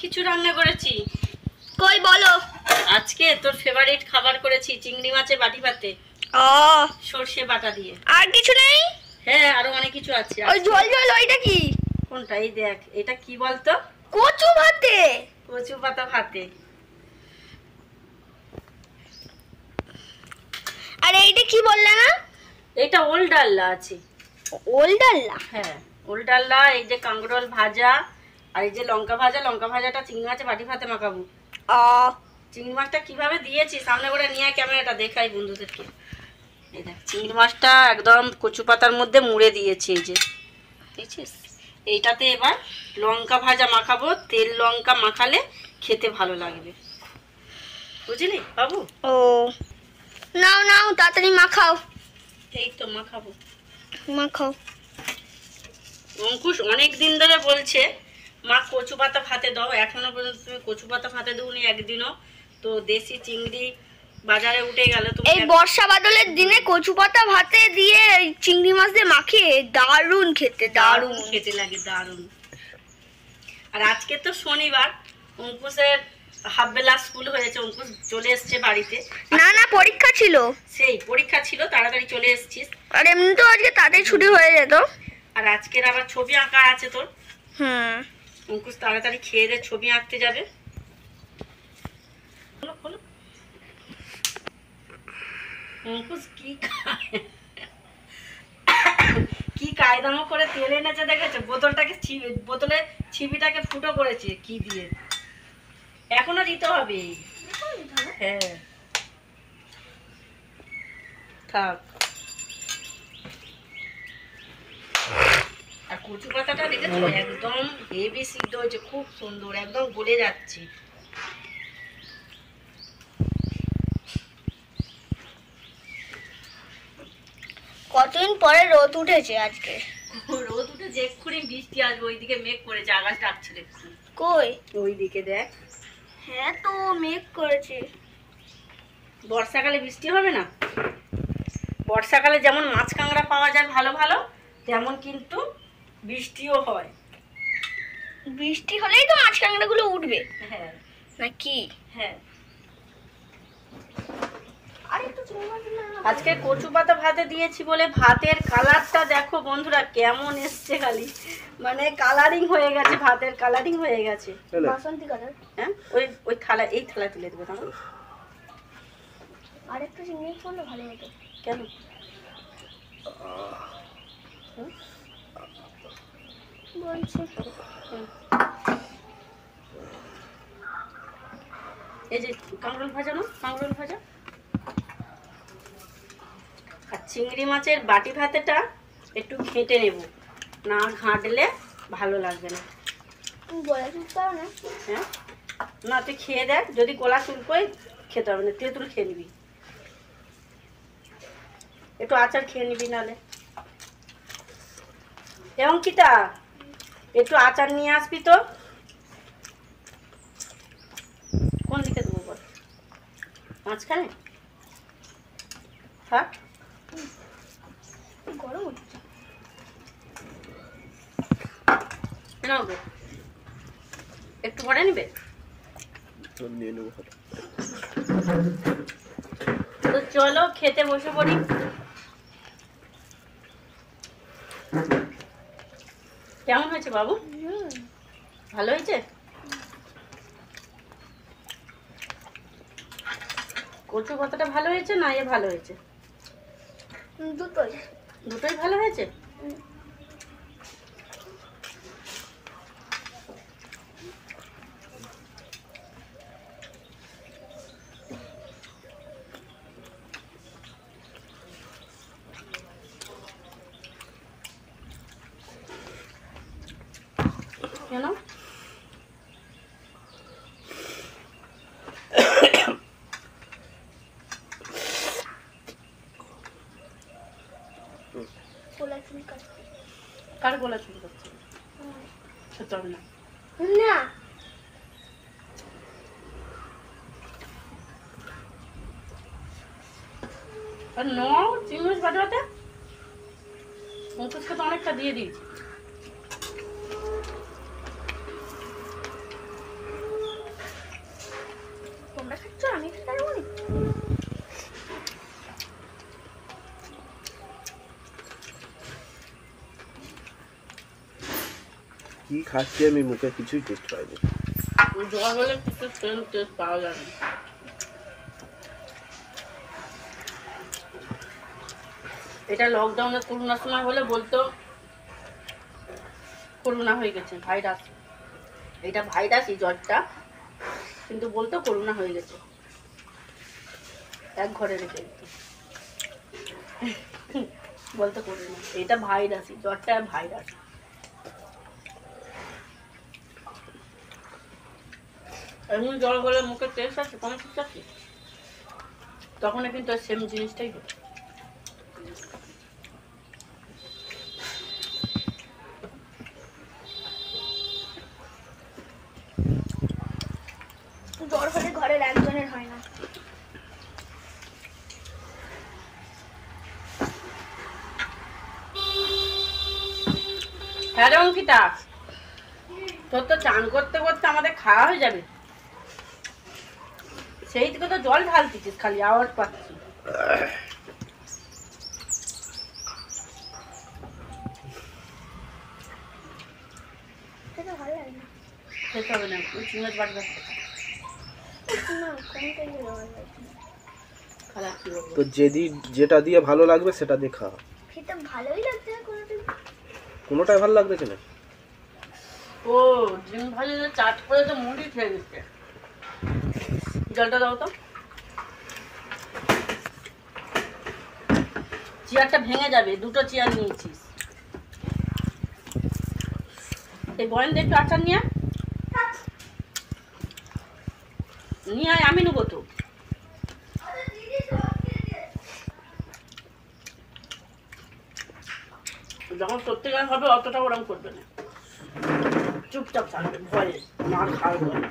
কিছু রান্না করেছি। কই বলো। আজকে তোর ফেভারিট খাবার করেছি, চিংড়ি মাছের বাটি ভাতে। সরষে বাটা দিয়ে। আর কিছু নেই? হ্যাঁ, আরো অনেক কিছু আছে। ওই ঝোল ঝোল ওইটা কি? কোনটা? এই দেখ, এটা কি বলতো? কচু ভাতে। কচু পাতা ভাতে। আর এইটা কি বললা না? এটা ওল ডাল্লা আছে। ওল ডাল্লা? হ্যাঁ, ওল ডাল্লা। এই যে কাঁকরোল ভাজা, আর এই যে লঙ্কা ভাজা। লঙ্কা ভাজাটা চিংড়ি মাছের বাটি ভাতে মাখাবো। চিংড়ি মাছটা কিভাবে দিয়েছি সামনে করে নিয়ে ক্যামেরাটা দেখাই বন্ধুদেরকে। এই দেখ, চিংড়ি মাছটা একদম কচু পাতার মধ্যে মুড়ে দিয়েছি। এই যে দেখছিস, এইটাতে এবার লঙ্কা ভাজা মাখাবো। তেল লঙ্কা মাখালে খেতে ভালো লাগবে, বুঝলি বাবু? ও নাও নাও, তাড়াতাড়ি মাখাও। এই তো মাখাবো। মাখাও। অঙ্কুশ অনেক দিন ধরে বলছে মা কচু পাতা ভাতে দাও, এখনো পর্যন্ত তুমি কচু পাতা ভাতে দিওনি একদিনও। তো দেশি চিংড়ি বাজারে উঠে গেল। এই বর্ষা বাদলের দিনে কচু পাতা ভাতে দিয়ে চিংড়ি মাছ দিয়ে মাখিয়ে দারুণ খেতে, দারুণ খেতে লাগে, দারুণ। আর আজকে তো শনিবার, অঙ্কুশের হাফ বেলা স্কুল হয়েছে, অঙ্কুশ চলে এসছে বাড়িতে। না না, পরীক্ষা ছিল। সেই পরীক্ষা ছিল, তাড়াতাড়ি চলে এসছিস। আর এমনি তো আজকে তাড়াতাড়ি ছুটি হয়ে যেত। আর আজকের আবার ছবি আঁকা আছে তোর। অঙ্কুশ তাড়াতাড়ি খেয়ে দিয়ে ছবি আঁকতে যাবে। অঙ্কুশ কি কায়দামো করে তেল এনেছে দেখেছো? বোতলে ছিপিটাকে ফুটো করেছে কি দিয়ে। এখনো দিতে হবে। হ্যাঁ থাক। আর কচু পাতাটা দেখেছো একদম হেভি সিদ্ধ হয়েছে, খুব সুন্দর, একদম গলে যাচ্ছে। কতদিন পরে রোদ উঠেছে আজকে। রোদ উঠেছে, এক্ষুনি বৃষ্টি আসবে। ওইদিকে মেঘ করেছে, আকাশ ডাকছিল এক্ষুনি। কই? ওইদিকে দেখ। হ্যাঁ তো মেঘ করেছে। বর্ষাকালে বৃষ্টি হবে না? বর্ষাকালে যেমন মাছ কাঁকড়া পাওয়া যায় ভালো ভালো, তেমন কিন্তু বৃষ্টিও হয়। বৃষ্টি হলেই তো মাছ কাঁকড়া গুলো উঠবে। হ্যাঁ নাকি? হ্যাঁ। আজকে কচু পাতা ভাতে দিয়েছি বলে ভাতের কালারটা দেখো বন্ধুরা কেমন এসছে, খালি মানে কালারিং হয়ে গেছে, ভাতের কালারিং হয়ে গেছে। বাসন্তী কালার। হ্যাঁ, ওই থালা, এই থালা তুলে দেবো তাহলে। আরেকটু চিংড়ি করলে ভালো হতো। কেন? বলছি এই যে কাঁকরোল ভাজা না, কাঁকরোল ভাজা আর চিংড়ি মাছের বাটি ভাতেটা একটু ঘেঁটে নেব, না ঘাঁটলে ভালো লাগবে না। হ্যাঁ না, তুই খেয়ে দেখ, যদি গলা চুলকোয় খেতে হবে না, তেঁতুল খেয়ে নিবি, একটু আচার খেয়ে নিবি নাহলে। এবং কিটা একটু আচার নিয়ে আসবি তো। কোন দিকে দেবো বল? মাঝখানে থাক। গরম হচ্ছে নাও গো, একটু পরে নিবে তো। চলো খেতে বসে পড়ি। কেমন হয়েছে বাবু? ভালো হয়েছে? কচু পাতাটা ভালো হয়েছে না এ ভালো হয়েছে? দুটোই। দুটোই ভালো হয়েছে। কেন? কার গলা চুল করছে? চল না না, আর নাও চিংড়ি মাছ বাটা বাটা। অঙ্কুশকে তো অনেকটা দিয়ে দিয়েছি। কি খাচ্ছি আমি, মুখে কিছুই টেস্ট পাইনি। জ্বর হলে কিছু টেস্ট পাওয়া যায় না। এটা লকডাউনে করোনার সময় হলে বলতো করোনা হয়ে গেছে, ভাইরাস। এটা ভাইরাসই জ্বরটা, কিন্তু বলতো করোনা হয়ে গেছে। এক ঘরে রেখে বলতো করোনা, এটা ভাইরাসই, জ্বরটা ভাইরাস। এমন জ্বর হলে মুখে টেস্ট আছে, কোনো কিছু আছে, তখন কিন্তু সেম জিনিসটাই হবে। জ্বর হলে ঘরের একজনের হয় না। হ্যাঁ রে অঙ্কিতা, তোর তো চান করতে করতে আমাদের খাওয়া হয়ে যাবে। সেই থেকে তো জল ঢালতেছিস, খালি আওয়াজ পাচ্ছি। খেতে হবে না, চিংড়ি মাছ বাটবে। তো যেটা দিয়ে ভালো লাগবে সেটা দিয়ে খা। খেতে ভালোই লাগছে না কোনোটাই ভালো লাগবে কিনা। ও ডিম ভাজি চাট করে তো মুড়ি খেয়ে দিচ্ছে। জলটা দাও তো। চেয়ারটা ভেঙে যাবে, দুটো চেয়ার নিয়েছিস। এই বয়েন দিয়ে একটু আচার নিয়ে আয়, আমি নেবো তো। যখন সত্যিকার হবে অতটা ওরম করবে না, চুপচাপ থাকবে, ভয়ে না খাওয়া ভয়।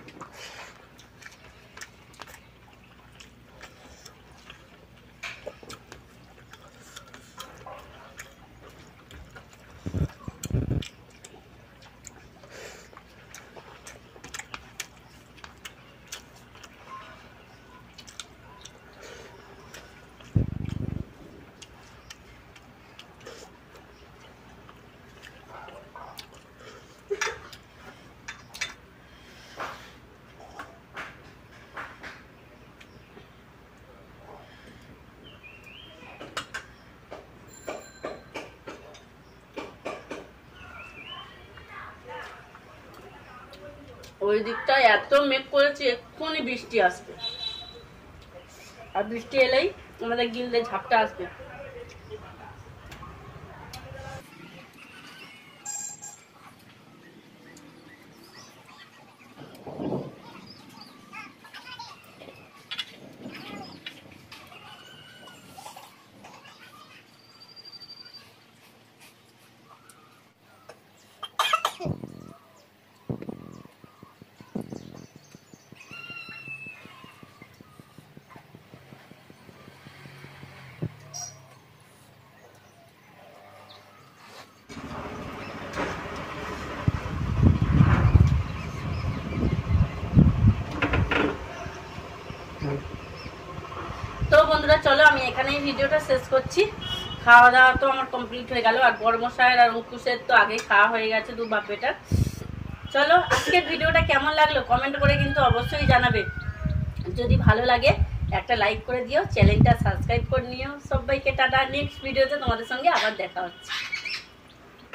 ওই দিকটায় এত মেঘ করেছে, এক্ষুনি বৃষ্টি আসবে। আর বৃষ্টি এলেই আমাদের গিলদে ঝাপটা আসবে। তো বন্ধুরা চলো, আমি এখানেই ভিডিওটা শেষ করছি। খাওয়া দাওয়া তো আমার কমপ্লিট হয়ে গেল, আর বড়মশাইয়ের আর অঙ্কুশের তো আগেই খাওয়া হয়ে গেছে, দু বাপ বেটার। চলো, আজকের ভিডিওটা কেমন লাগলো কমেন্ট করে কিন্তু অবশ্যই জানাবে। যদি ভালো লাগে একটা লাইক করে দিও, চ্যানেলটা সাবস্ক্রাইব করে নিও। সবাইকে টাটা, নেক্সট ভিডিওতে তোমাদের সঙ্গে আবার দেখা হচ্ছে।